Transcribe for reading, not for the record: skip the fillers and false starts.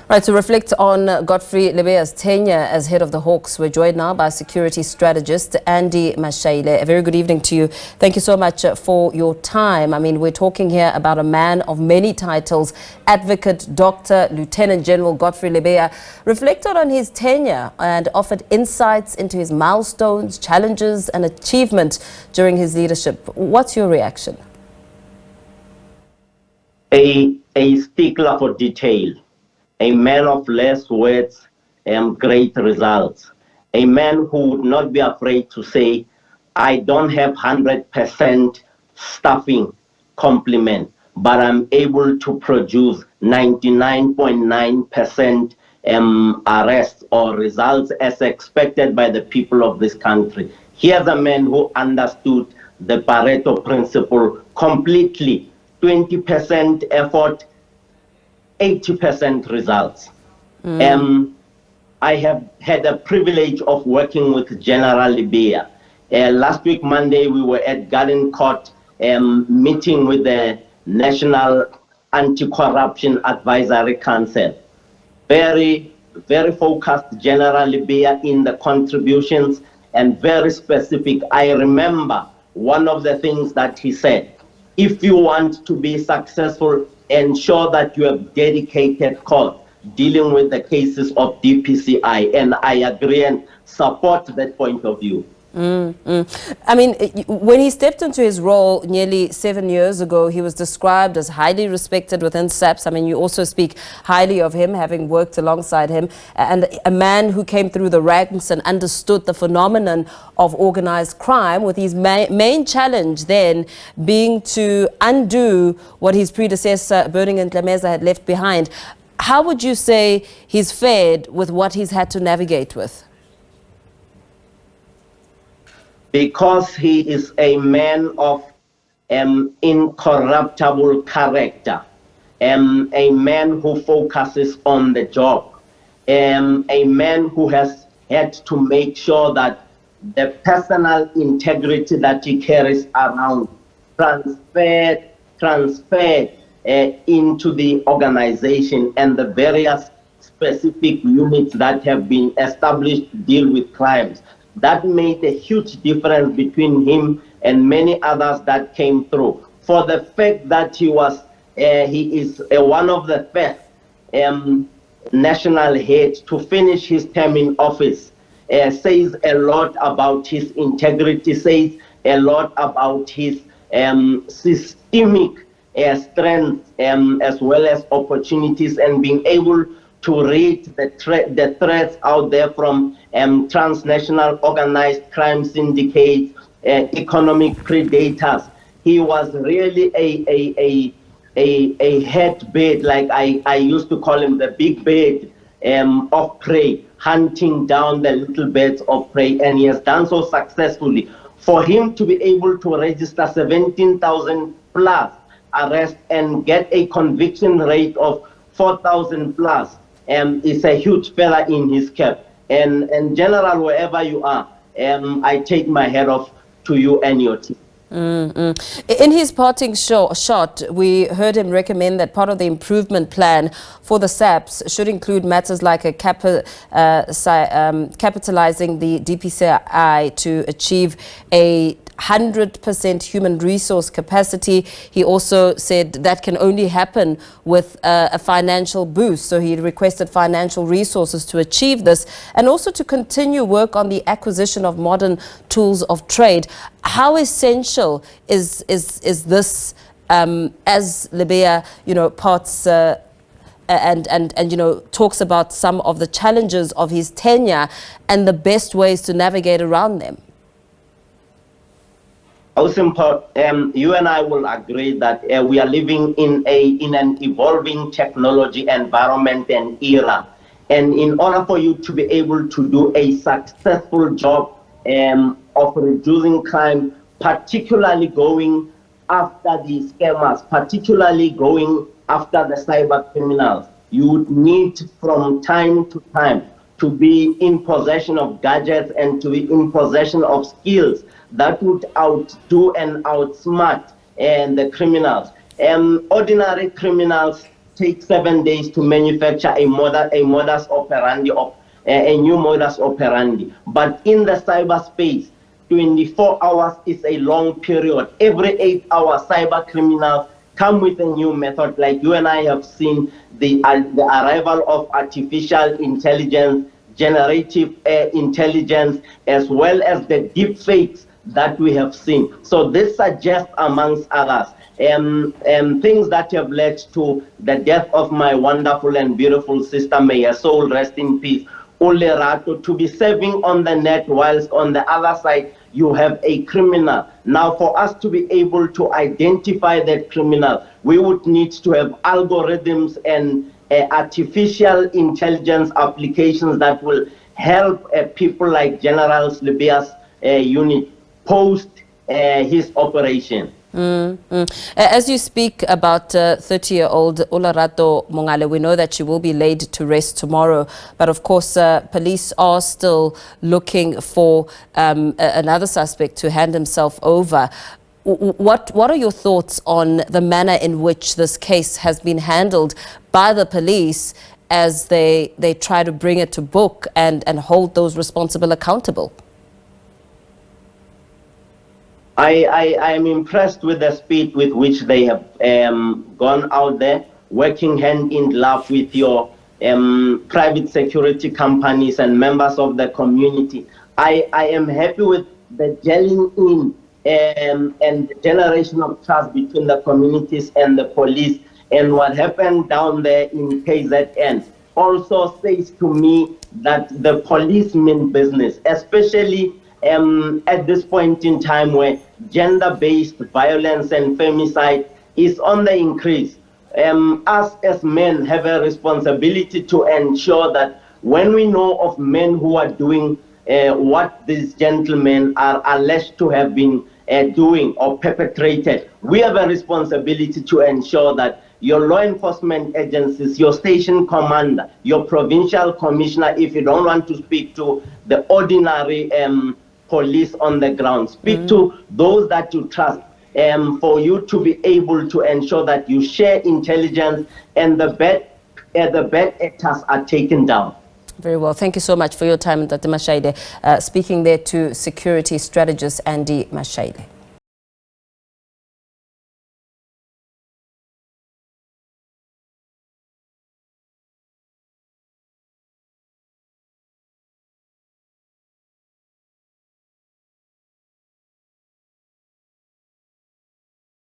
Right, to reflect on Godfrey Lebeya's tenure as head of the Hawks, we're joined now by Security Strategist Andy Mashaile. A very good evening to you. Thank you so much for your time. I mean, we're talking here about a man of many titles, Advocate, Doctor, Lieutenant General Godfrey Lebeya, reflected on his tenure and offered insights into his milestones, challenges and achievement during his leadership. What's your reaction? A stickler for detail. A man of less words and great results. A man who would not be afraid to say, I don't have 100% staffing complement, but I'm able to produce 99.9% arrests or results as expected by the people of this country. Here's a man who understood the Pareto principle completely. 20% effort, 80% results. I have had a privilege of working with General Lebeya. Last week, Monday, we were at Garden Court meeting with the National Anti-Corruption Advisory Council. Very, very focused General Lebeya in the contributions and very specific. I remember one of the things that he said, if you want to be successful, ensure that you have dedicated court dealing with the cases of DPCI, and I agree and support that point of view. I mean, when he stepped into his role nearly 7 years ago, he was described as highly respected within SABC. I mean, you also speak highly of him, having worked alongside him, and a man who came through the ranks and understood the phenomenon of organized crime, with his main challenge then being to undo what his predecessor, Burning and Tlemeza, had left behind. How would you say he's fared with what he's had to navigate with? Because he is a man of incorruptible character, a man who focuses on the job, a man who has had to make sure that the personal integrity that he carries around transferred into the organization and the various specific units that have been established to deal with crimes. That made a huge difference between him and many others that came through. For the fact that he is one of the first national heads to finish his term in office, says a lot about his integrity, says a lot about his systemic strength as well as opportunities, and being able to read the threats out there from transnational organized crime syndicates, economic predators. He was really a head bird, like I used to call him, the big bird of prey, hunting down the little birds of prey, and he has done so successfully. For him to be able to register 17,000 plus arrests and get a conviction rate of 4,000 plus, is a huge fella in his cap. And General, wherever you are, I take my hat off to you and your team. In his parting shot, we heard him recommend that part of the improvement plan for the SABC should include matters like capitalizing the DPCI to achieve a 100% human resource capacity. He also said that can only happen with a financial boost. So he requested financial resources to achieve this, and also to continue work on the acquisition of modern tools of trade. How essential is this as Lebeya, parts and talks about some of the challenges of his tenure and the best ways to navigate around them? You and I will agree that we are living in an evolving technology environment and era. And in order for you to be able to do a successful job of reducing crime, particularly going after the scammers, particularly going after the cyber criminals, you would need from time to time to be in possession of gadgets and to be in possession of skills that would outdo and outsmart the criminals. Ordinary criminals take 7 days to manufacture a modus operandi of a new modus operandi. But in the cyberspace, 24 hours is a long period. Every 8 hours, cyber criminals come with a new method. Like you and I have seen the arrival of artificial intelligence, generative intelligence, as well as the deep fakes that we have seen. So this suggests, amongst others, things that have led to the death of my wonderful and beautiful sister, may her soul rest in peace, Olerato, to be serving on the net, whilst on the other side you have a criminal. Now, for us to be able to identify that criminal, we would need to have algorithms and artificial intelligence applications that will help people like General Lebeya's unit post his operation. As you speak about 30-year-old Olerato Mongale, we know that she will be laid to rest tomorrow. But of course, police are still looking for another suspect to hand himself over. What are your thoughts on the manner in which this case has been handled by the police as they try to bring it to book and hold those responsible accountable? I am impressed with the speed with which they have gone out there, working hand in glove with your private security companies and members of the community. I am happy with the gelling in and the generation of trust between the communities and the police. And what happened down there in KZN also says to me that the police mean business, especially at this point in time where gender-based violence and femicide is on the increase. Us as men have a responsibility to ensure that when we know of men who are doing what these gentlemen are alleged to have been doing or perpetrated, we have a responsibility to ensure that your law enforcement agencies, your station commander, your provincial commissioner, if you don't want to speak to the ordinary police on the ground, speak to those that you trust, for you to be able to ensure that you share intelligence and the bad actors are taken down. Very well. Thank you so much for your time, Dr. Mashaile. Speaking there to security strategist Andy Mashaile.